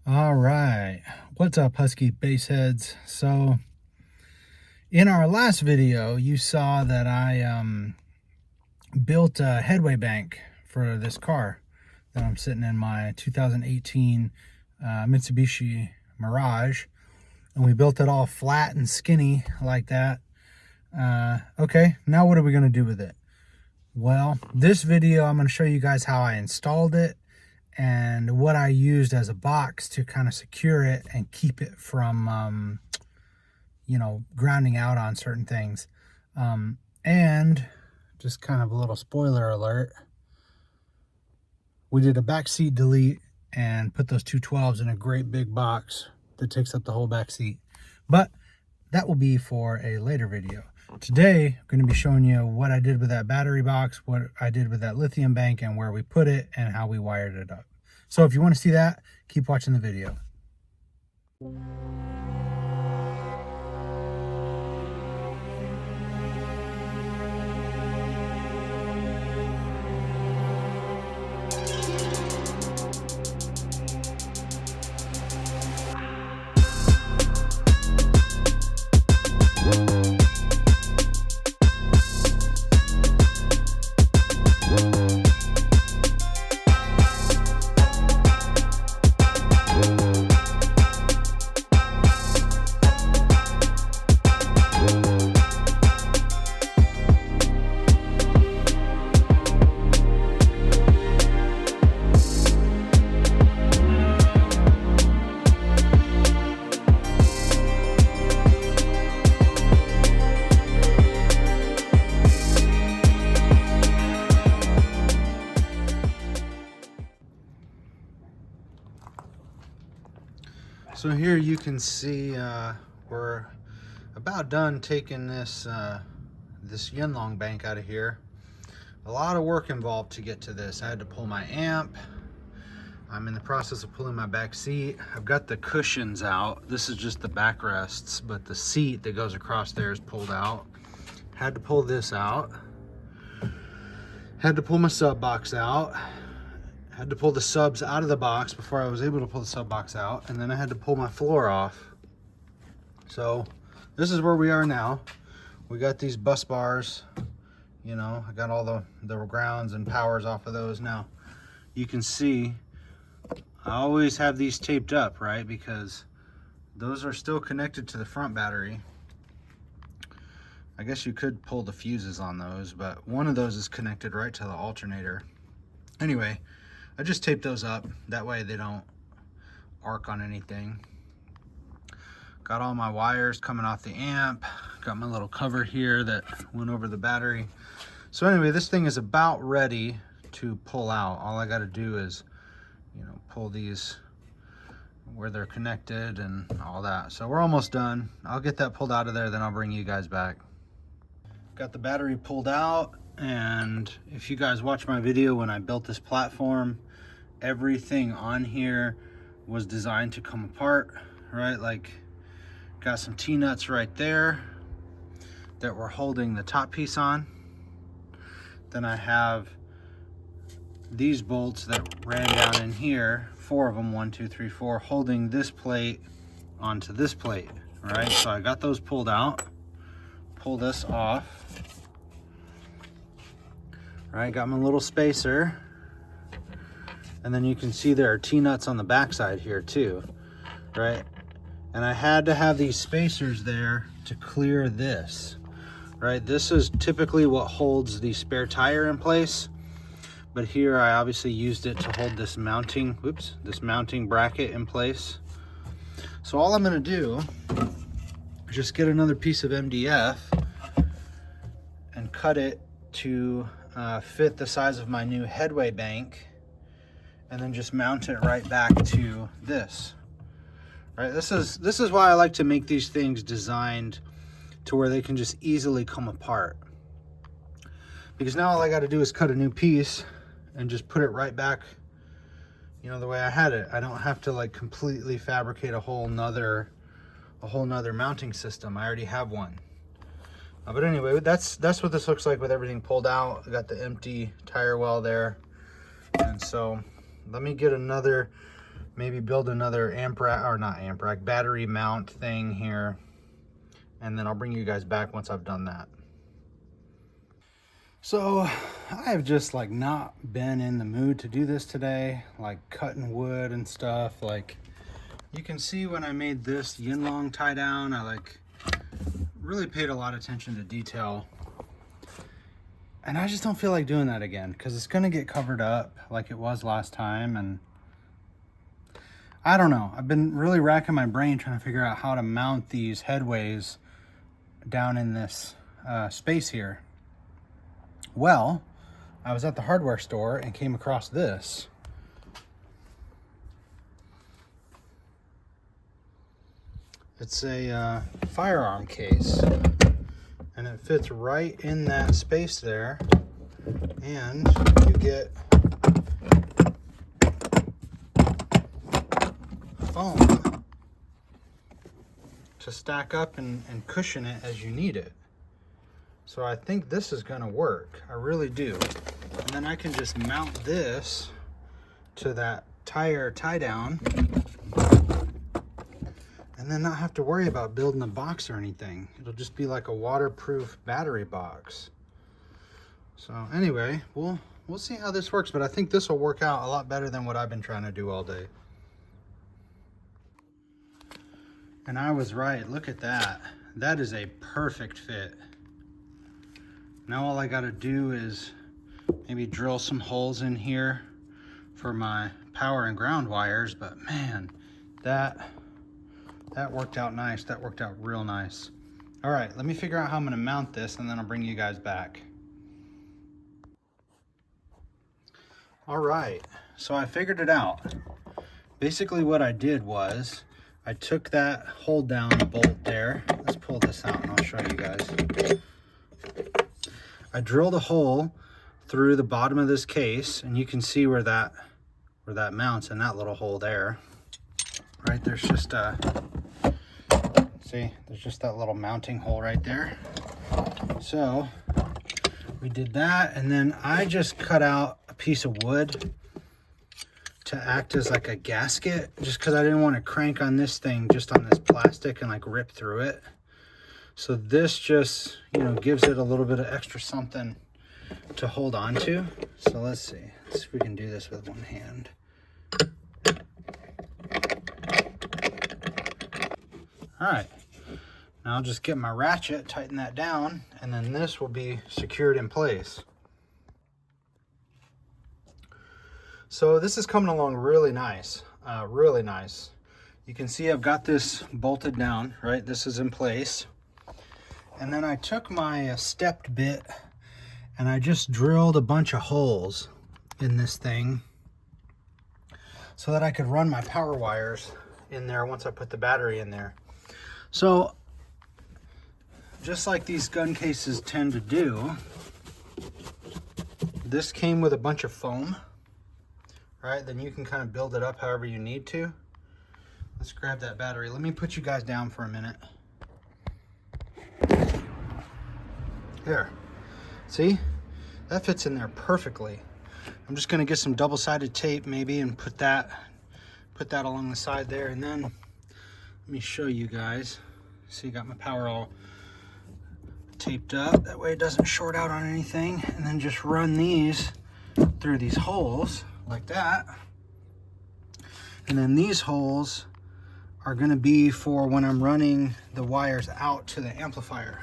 All right, what's up, Husky Baseheads? So in our last video, you saw that I built a headway bank for this car that I'm sitting in, my 2018 Mitsubishi Mirage, and we built it all flat and skinny like that. Okay, now what are we going to do with it? Well, this video I'm going to show you guys how I installed it and what I used as a box to kind of secure it and keep it from grounding out on certain things. And just kind of a little spoiler alert, we did a back seat delete and put those 212s in a great big box that takes up the whole back seat. But that will be for a later video. Today, I'm going to be showing you what I did with that battery box, what I did with that lithium bank, and where we put it and how we wired it up. So if you want to see that, keep watching the video. So here you can see we're about done taking this this Yinlong bank out of here. A lot of work involved to get to this. I had to pull my amp. I'm in the process of pulling my back seat. I've got the cushions out. This is just the backrests, but the seat that goes across there is pulled out. Had to pull this out. Had to pull my sub box out. Had to pull the subs out of the box before I was able to pull the sub box out, and then I had to pull my floor off. So this is where we are now. We got these bus bars, you know, I got all the grounds and powers off of those. Now you can see I always have these taped up, right, because those are still connected to the front battery. I guess you could pull the fuses on those, but one of those is connected right to the alternator. Anyway, I just taped those up, that way they don't arc on anything. Got all my wires coming off the amp, got my little cover here that went over the battery. So anyway, this thing is about ready to pull out. All I got to do is, you know, pull these where they're connected and all that. So we're almost done. I'll get that pulled out of there, then I'll bring you guys back. Got the battery pulled out, and if you guys watch my video when I built this platform, everything on here was designed to come apart, right? Like, got some T-nuts right there that we're holding the top piece on. Then I have these bolts that ran down in here, 4 of them, 1, 2, 3, 4, holding this plate onto this plate, right? So I got those pulled out. Pull this off. Right, got my little spacer. And then you can see there are T-nuts on the backside here too, right? And I had to have these spacers there to clear this, right? This is typically what holds the spare tire in place, but here I obviously used it to hold this mounting, this mounting bracket in place. So all I'm gonna do is just get another piece of MDF and cut it to fit the size of my new headway bank, and then just mount it right back to this. Right, this is why I like to make these things designed to where they can just easily come apart. Because now all I got to do is cut a new piece and just put it right back, you know, the way I had it. I don't have to like completely fabricate a whole nother mounting system. I already have one. But anyway, that's what this looks like with everything pulled out. I got the empty tire well there, and so let me get another maybe build another amp rack, or not amp rack, battery mount thing here. And then I'll bring you guys back once I've done that. So I have just like not been in the mood to do this today, like cutting wood and stuff. Like you can see when I made this Yinlong tie down, I like really paid a lot of attention to detail. And I just don't feel like doing that again because it's gonna get covered up like it was last time. And I don't know, I've been really racking my brain trying to figure out how to mount these headways down in this space here. Well, I was at the hardware store and came across this. It's a firearm case, and it fits right in that space there, and you get foam to stack up and cushion it as you need it. So I think this is gonna work. I really do. And then I can just mount this to that tire tie down and then not have to worry about building a box or anything. It'll just be like a waterproof battery box. So anyway, we'll see how this works, but I think this will work out a lot better than what I've been trying to do all day. And I was right, look at that. That is a perfect fit. Now all I gotta do is maybe drill some holes in here for my power and ground wires, but man, that worked out nice. That worked out real nice. All right, let me figure out how I'm gonna mount this and then I'll bring you guys back. All right, so I figured it out. Basically what I did was I took that hold down bolt there. Let's pull this out and I'll show you guys. I drilled a hole through the bottom of this case, and you can see where that mounts in that little hole there. Right, there's just see, there's just that little mounting hole right there. So we did that, and then I just cut out a piece of wood to act as like a gasket, just because I didn't want to crank on this thing just on this plastic and like rip through it. So this just, you know, gives it a little bit of extra something to hold on to. So let's see if we can do this with one hand. All right, now I'll just get my ratchet, tighten that down, and then this will be secured in place. So this is coming along really nice, really nice. You can see I've got this bolted down, right? This is in place. And then I took my stepped bit and I just drilled a bunch of holes in this thing so that I could run my power wires in there once I put the battery in there. So just like these gun cases tend to do, this came with a bunch of foam, right? Then you can kind of build it up however you need to. Let's grab that battery. Let me put you guys down for a minute. There, see, that fits in there perfectly. I'm just gonna get some double-sided tape maybe and put that along the side there, and then let me show you guys. See, got my power all taped up, that way it doesn't short out on anything, and then just run these through these holes like that. And then these holes are gonna be for when I'm running the wires out to the amplifier.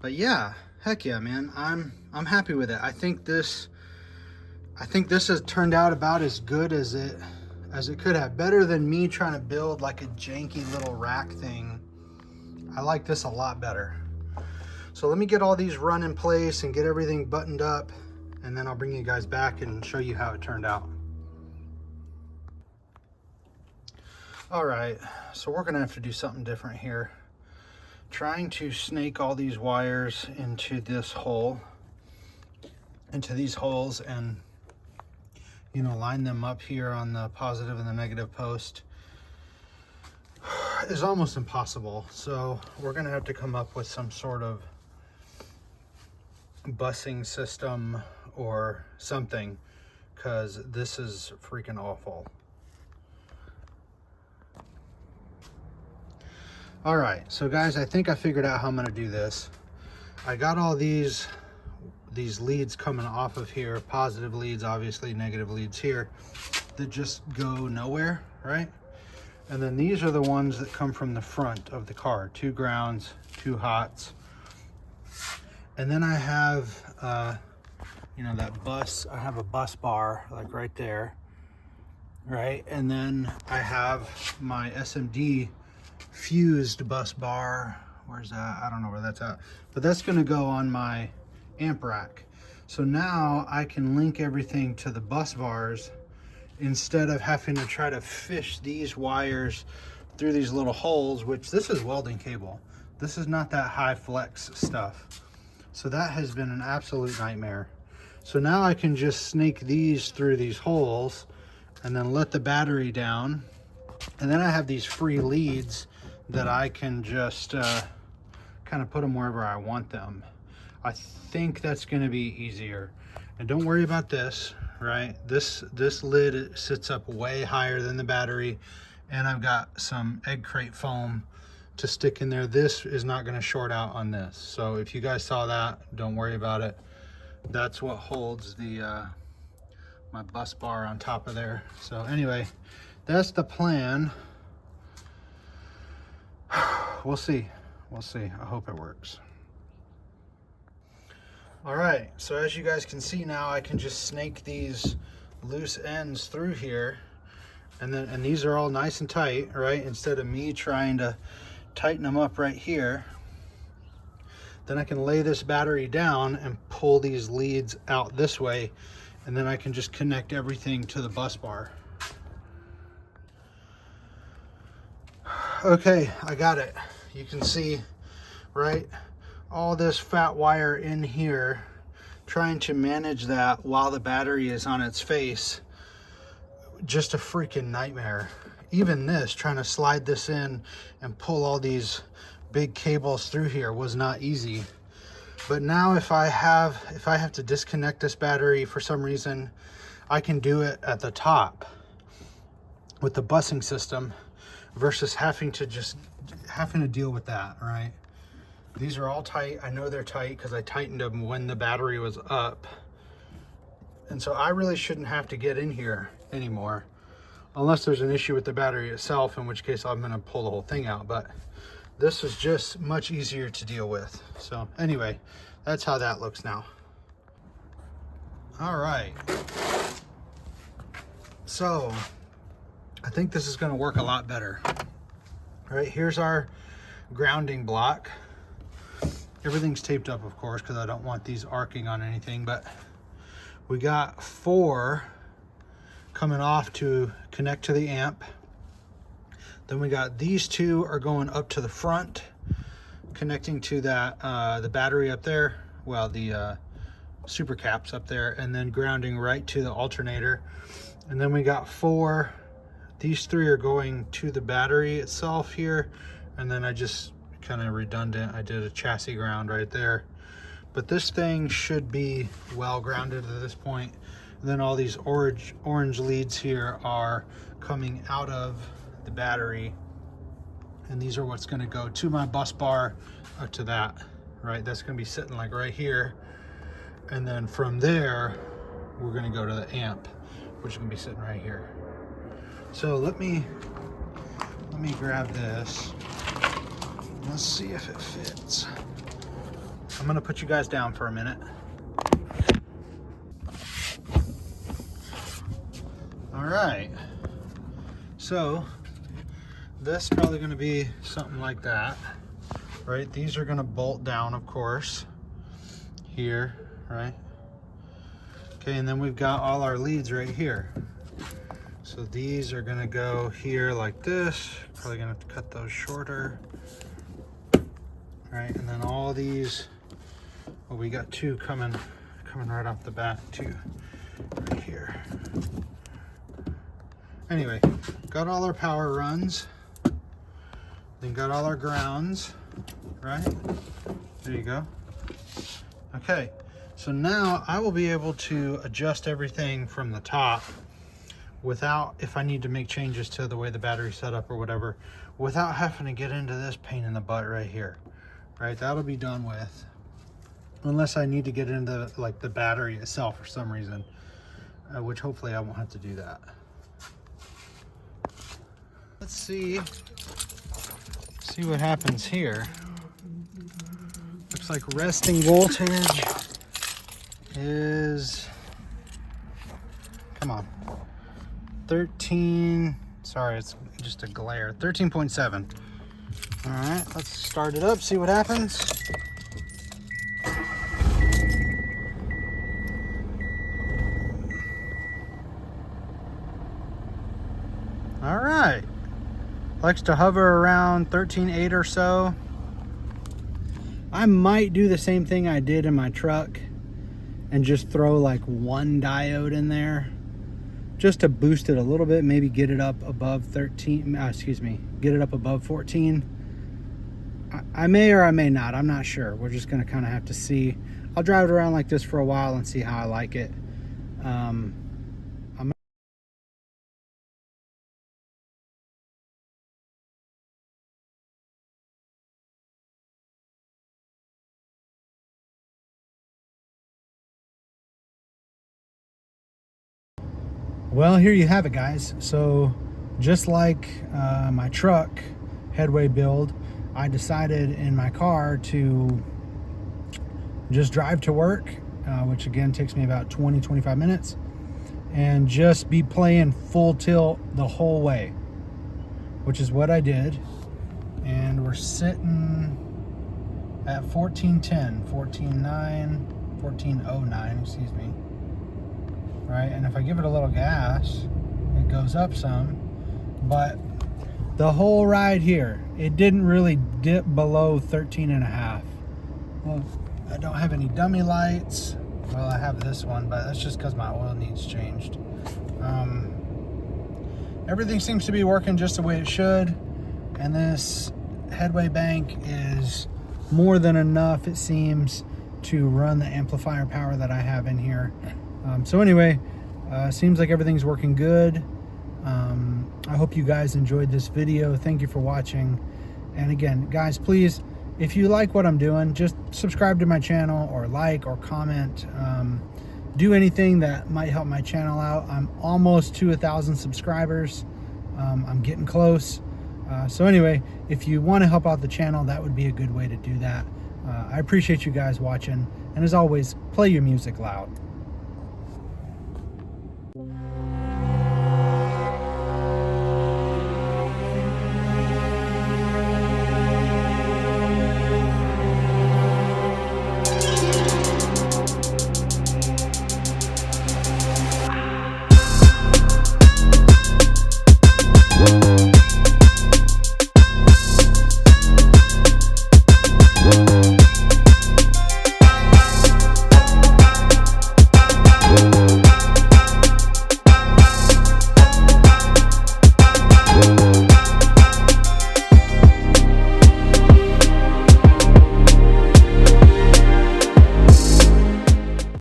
But yeah, heck yeah, man, I'm happy with it. I think this has turned out about as good as it could have. Better than me trying to build like a janky little rack thing. I like this a lot better. So let me get all these run in place and get everything buttoned up, and then I'll bring you guys back and show you how it turned out. All right, so we're gonna have to do something different here. Trying to snake all these wires into this hole, into these holes, and you know, line them up here on the positive and the negative post is almost impossible. So we're gonna have to come up with some sort of busing system or something, because this is freaking awful. All right, so guys, I think I figured out how I'm gonna do this. I got all these leads coming off of here, positive leads, obviously negative leads here, that just go nowhere, right? And then these are the ones that come from the front of the car, 2 grounds, 2 hots. And then I have, you know, that bus, I have a bus bar like right there, right? And then I have my SMD fused bus bar. Where's that? I don't know where that's at, but that's going to go on my amp rack. So now I can link everything to the bus bars instead of having to try to fish these wires through these little holes, which this is welding cable. This is not that high flex stuff. So that has been an absolute nightmare. So now I can just snake these through these holes and then let the battery down. And then I have these free leads that I can just kind of put them wherever I want them. I think that's going to be easier. And don't worry about this, right? This lid sits up way higher than the battery, and I've got some egg crate foam to stick in there. This is not going to short out on this. So if you guys saw that, don't worry about it. That's what holds the my bus bar on top of there. So anyway, that's the plan. We'll see. We'll see. I hope it works. All right, so as you guys can see now, I can just snake these loose ends through here, and these are all nice and tight, right? Instead of me trying to tighten them up right here, then I can lay this battery down and pull these leads out this way, and then I can just connect everything to the bus bar. Okay, I got it. You can see, right, all this fat wire in here, trying to manage that while the battery is on its face, just a freaking nightmare. Even this, trying to slide this in and pull all these big cables through here was not easy. But now if I have to disconnect this battery for some reason, I can do it at the top with the busing system versus having to deal with that, right? These are all tight. I know they're tight because I tightened them when the battery was up. And so I really shouldn't have to get in here anymore, unless there's an issue with the battery itself, in which case I'm gonna pull the whole thing out. But this is just much easier to deal with. So anyway, that's how that looks now. All right. So I think this is gonna work a lot better. All right, here's our grounding block. Everything's taped up, of course, because I don't want these arcing on anything, but we got 4 coming off to connect to the amp. Then we got these 2 are going up to the front, connecting to that the battery up there, well, the super caps up there, and then grounding right to the alternator. And then we got 4, these 3 are going to the battery itself here, and then I just kind of redundant, I did a chassis ground right there. But this thing should be well grounded at this point. And then all these orange leads here are coming out of the battery, and these are what's going to go to my bus bar, to that, right? That's going to be sitting like right here, and then from there we're going to go to the amp, which is going to be sitting right here. So let me grab this. Let's see if it fits. I'm gonna put you guys down for a minute. All right, so this is probably gonna be something like that, right? These are gonna bolt down, of course, here, right? Okay, and then we've got all our leads right here. So these are gonna go here like this. Probably gonna have to cut those shorter. Right, and then all these, well, we got 2 coming right off the bat too, right here. Anyway, got all our power runs, then got all our grounds, right? There you go. Okay, so now I will be able to adjust everything from the top without, if I need to make changes to the way the battery's set up or whatever, without having to get into this pain in the butt right here. Right, that'll be done with. Unless I need to get into like the battery itself for some reason, which hopefully I won't have to do that. Let's see what happens here. Looks like resting voltage is, come on, 13, sorry, it's just a glare, 13.7. All right, let's start it up, see what happens. All right, likes to hover around 13.8 or so. I might do the same thing I did in my truck and just throw like one diode in there just to boost it a little bit, maybe get it up above 13, get it up above 14. I may or I may not, I'm not sure. We're just gonna kind of have to see. I'll drive it around like this for a while and see how I like it. Well, here you have it, guys. So just like my truck Headway build, I decided in my car to just drive to work, which again takes me about 20-25 minutes, and just be playing full tilt the whole way, which is what I did. And we're sitting at 14.10, 14.9, 14.09, excuse me. Right, and if I give it a little gas, it goes up some, but the whole ride here, it didn't really dip below 13.5. Well, I don't have any dummy lights. Well, I have this one, but that's just because my oil needs changed. Everything seems to be working just the way it should, and this Headway bank is more than enough, it seems, to run the amplifier power that I have in here. So anyway, seems like everything's working good. I hope you guys enjoyed this video. Thank you for watching. And again, guys, please, if you like what I'm doing, just subscribe to my channel or like or comment. Do anything that might help my channel out. I'm almost to 1,000 subscribers. I'm getting close. So anyway, if you want to help out the channel, that would be a good way to do that. I appreciate you guys watching. And as always, play your music loud.